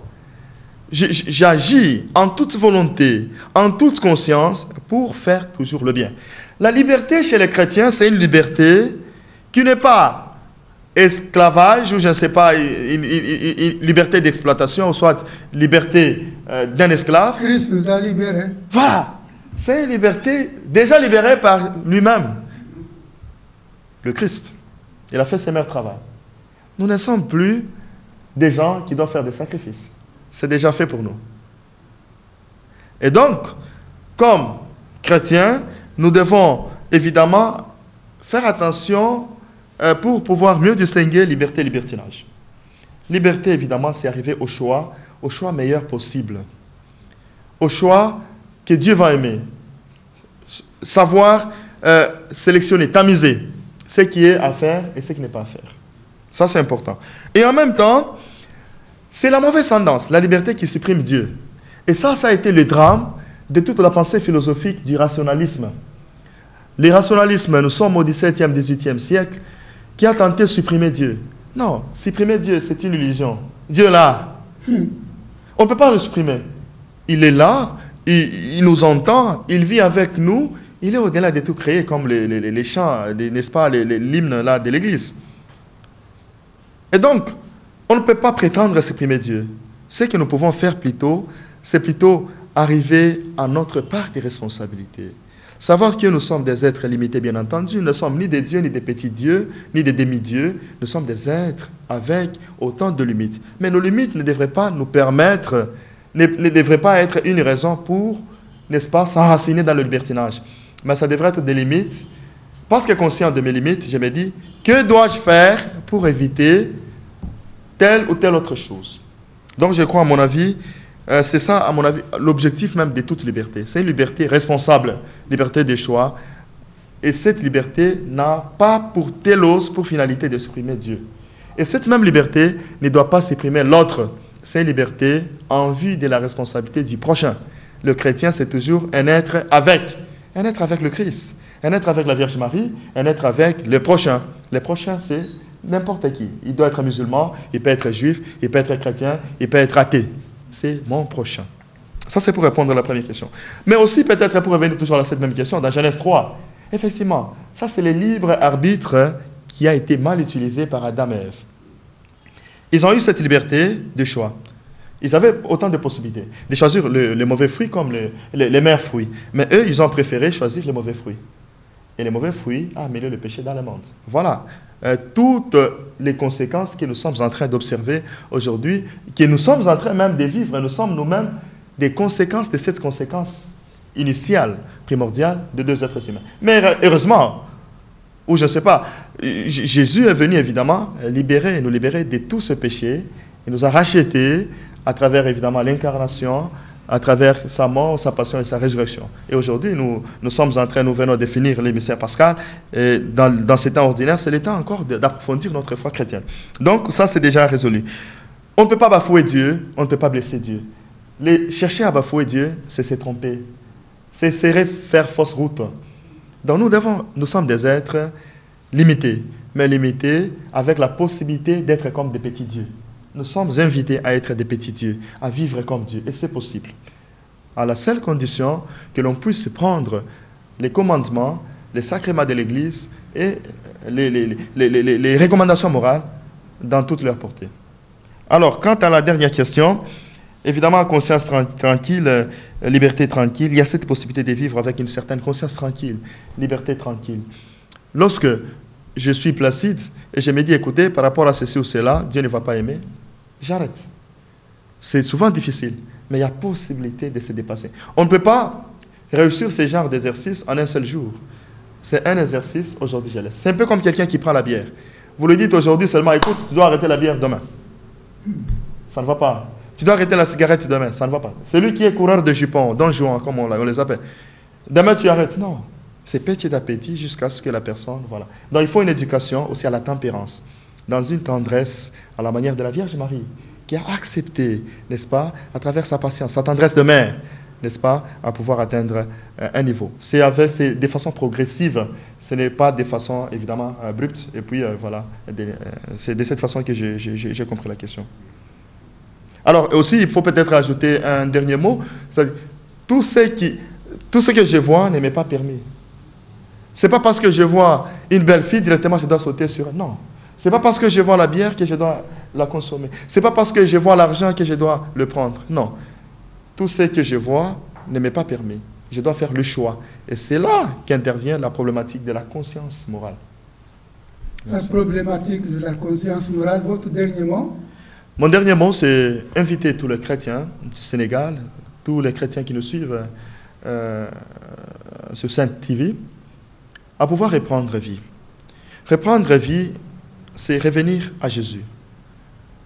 J'agis en toute volonté, en toute conscience, pour faire toujours le bien. La liberté chez les chrétiens, c'est une liberté qui n'est pas esclavage ou je ne sais pas, une liberté d'exploitation ou soit liberté d'un esclave. Christ nous a libérés. Voilà, c'est une liberté déjà libérée par lui-même. Le Christ, il a fait ses meilleurs travaux. Nous ne sommes plus des gens qui doivent faire des sacrifices. C'est déjà fait pour nous. Et donc, comme chrétiens, nous devons évidemment faire attention pour pouvoir mieux distinguer liberté et libertinage. Liberté, évidemment, c'est arriver au choix meilleur possible. Au choix que Dieu va aimer. Savoir sélectionner, tamiser ce qui est à faire et ce qui n'est pas à faire. Ça, c'est important. Et en même temps, c'est la mauvaise tendance, la liberté qui supprime Dieu. Et ça a été le drame de toute la pensée philosophique du rationalisme. Les rationalismes, nous sommes au XVIIe, XVIIIe siècle, qui a tenté de supprimer Dieu. Non, supprimer Dieu, c'est une illusion. Dieu est là. On ne peut pas le supprimer. Il est là, il nous entend, il vit avec nous, il est au-delà de tout créé, comme les chants, n'est-ce pas, l'hymne là de l'Église. Et donc, on ne peut pas prétendre à supprimer Dieu. Ce que nous pouvons faire plutôt, c'est plutôt arriver à notre part des responsabilités. Savoir que nous sommes des êtres limités, bien entendu. Nous ne sommes ni des dieux, ni des petits dieux, ni des demi-dieux. Nous sommes des êtres avec autant de limites. Mais nos limites ne devraient pas nous permettre, ne devraient pas être une raison pour, n'est-ce pas, s'enraciner dans le libertinage. Mais ça devrait être des limites. Parce que conscient de mes limites, je me dis, que dois-je faire pour éviter telle ou telle autre chose? Donc je crois, à mon avis, c'est ça, à mon avis, l'objectif même de toute liberté. C'est une liberté responsable, liberté de choix. Et cette liberté n'a pas pour télos, pour finalité de supprimer Dieu. Et cette même liberté ne doit pas supprimer l'autre. C'est une liberté en vue de la responsabilité du prochain. Le chrétien, c'est toujours un être avec le Christ, un être avec la Vierge Marie, un être avec le prochain. Le prochain, c'est n'importe qui. Il doit être musulman, il peut être juif, il peut être chrétien, il peut être athée. C'est mon prochain. Ça, c'est pour répondre à la première question. Mais aussi, peut-être pour revenir toujours à cette même question, dans Genèse 3, effectivement, ça, c'est le libre arbitre qui a été mal utilisé par Adam et Ève. Ils ont eu cette liberté de choix. Ils avaient autant de possibilités de choisir les mauvais fruits comme les meilleurs fruits. Mais eux, ils ont préféré choisir les mauvais fruits. Et les mauvais fruits ont amené le péché dans le monde. Voilà. Toutes les conséquences que nous sommes en train d'observer aujourd'hui, que nous sommes en train même de vivre, nous sommes nous-mêmes des conséquences de cette conséquence initiale, primordiale de deux êtres humains. Mais heureusement, ou je ne sais pas, Jésus est venu évidemment nous libérer de tout ce péché. Il nous a rachetés à travers évidemment l'incarnation, à travers sa mort, sa passion et sa résurrection. Et aujourd'hui, nous venons de finir le mystère pascal. Et dans ces temps ordinaires, c'est le temps encore d'approfondir notre foi chrétienne. Donc, ça, c'est déjà résolu. On ne peut pas bafouer Dieu, on ne peut pas blesser Dieu. Chercher à bafouer Dieu, c'est se tromper. C'est faire fausse route. Donc, nous sommes des êtres limités, mais limités avec la possibilité d'être comme des petits dieux. Nous sommes invités à être des petits dieux, à vivre comme Dieu. Et c'est possible. À la seule condition que l'on puisse prendre les commandements, les sacrements de l'Église et les recommandations morales dans toute leur portée. Alors, quant à la dernière question, évidemment, conscience tranquille, liberté tranquille, il y a cette possibilité de vivre avec une certaine conscience tranquille, liberté tranquille. Lorsque je suis placide et je me dis, écoutez, par rapport à ceci ou cela, Dieu ne va pas aimer, j'arrête. C'est souvent difficile, mais il y a possibilité de se dépasser. On ne peut pas réussir ce genre d'exercice en un seul jour. C'est un exercice, aujourd'hui je laisse. C'est un peu comme quelqu'un qui prend la bière. Vous lui dites aujourd'hui seulement, écoute, tu dois arrêter la bière demain. Ça ne va pas. Tu dois arrêter la cigarette demain. Ça ne va pas. Celui qui est coureur de jupons, Don Juan, comme on les appelle. Demain, tu arrêtes. Non. C'est petit à petit jusqu'à ce que la personne... Voilà. Donc, il faut une éducation aussi à la tempérance. Dans une tendresse, à la manière de la Vierge Marie, qui a accepté, n'est-ce pas, à travers sa patience, sa tendresse de mère, n'est-ce pas, à pouvoir atteindre un niveau. C'est des façons progressives, ce n'est pas des façons évidemment abruptes. Et puis voilà, c'est de cette façon que j'ai compris la question. Alors aussi, il faut peut-être ajouter un dernier mot. Tout ce que je vois ne m'est pas permis. Ce n'est pas parce que je vois une belle fille, directement je dois sauter sur elle. Non. Ce n'est pas parce que je vois la bière que je dois la consommer. Ce n'est pas parce que je vois l'argent que je dois le prendre. Non. Tout ce que je vois ne m'est pas permis. Je dois faire le choix. Et c'est là qu'intervient la problématique de la conscience morale. Merci. La problématique de la conscience morale, votre dernier mot? Mon dernier mot, c'est inviter tous les chrétiens du Sénégal, tous les chrétiens qui nous suivent sur Sainte TV, à pouvoir reprendre vie. Reprendre vie, c'est revenir à Jésus.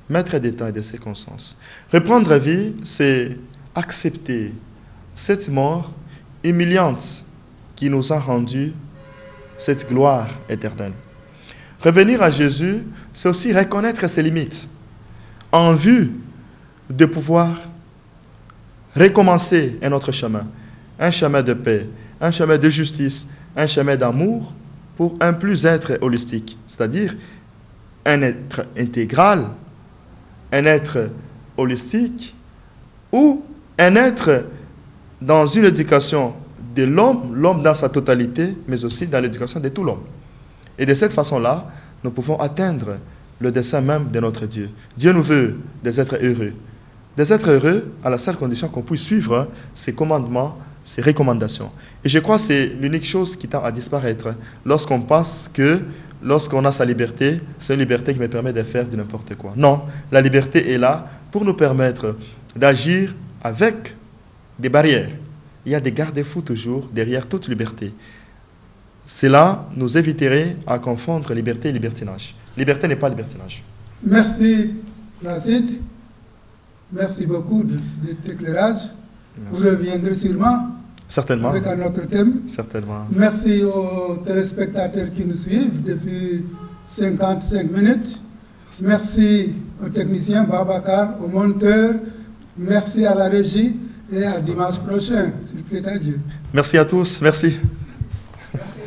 Mettre des temps et des circonstances. Reprendre vie, c'est accepter cette mort humiliante qui nous a rendu cette gloire éternelle. Revenir à Jésus, c'est aussi reconnaître ses limites en vue de pouvoir recommencer un autre chemin, un chemin de paix, un chemin de justice, un chemin d'amour pour un plus être holistique, c'est-à-dire un être intégral, un être holistique ou un être dans une éducation de l'homme dans sa totalité, mais aussi dans l'éducation de tout l'homme. Et de cette façon-là, nous pouvons atteindre le dessein même de notre Dieu. Dieu nous veut des êtres heureux. Des êtres heureux à la seule condition qu'on puisse suivre ses commandements, ses recommandations. Et je crois que c'est l'unique chose qui tend à disparaître lorsqu'on pense que lorsqu'on a sa liberté, c'est une liberté qui me permet de faire du n'importe quoi. Non, la liberté est là pour nous permettre d'agir avec des barrières. Il y a des garde-fous toujours derrière toute liberté. Cela nous éviterait à confondre liberté et libertinage. Liberté n'est pas libertinage. Merci, Placide. Merci beaucoup de cet éclairage. Vous reviendrez sûrement. Certainement. Avec un autre thème. Certainement. Merci aux téléspectateurs qui nous suivent depuis 55 minutes. Merci aux techniciens Babacar, aux monteurs. Merci à la régie et à dimanche prochain, s'il plaît à Dieu. Merci à tous. Merci. Merci.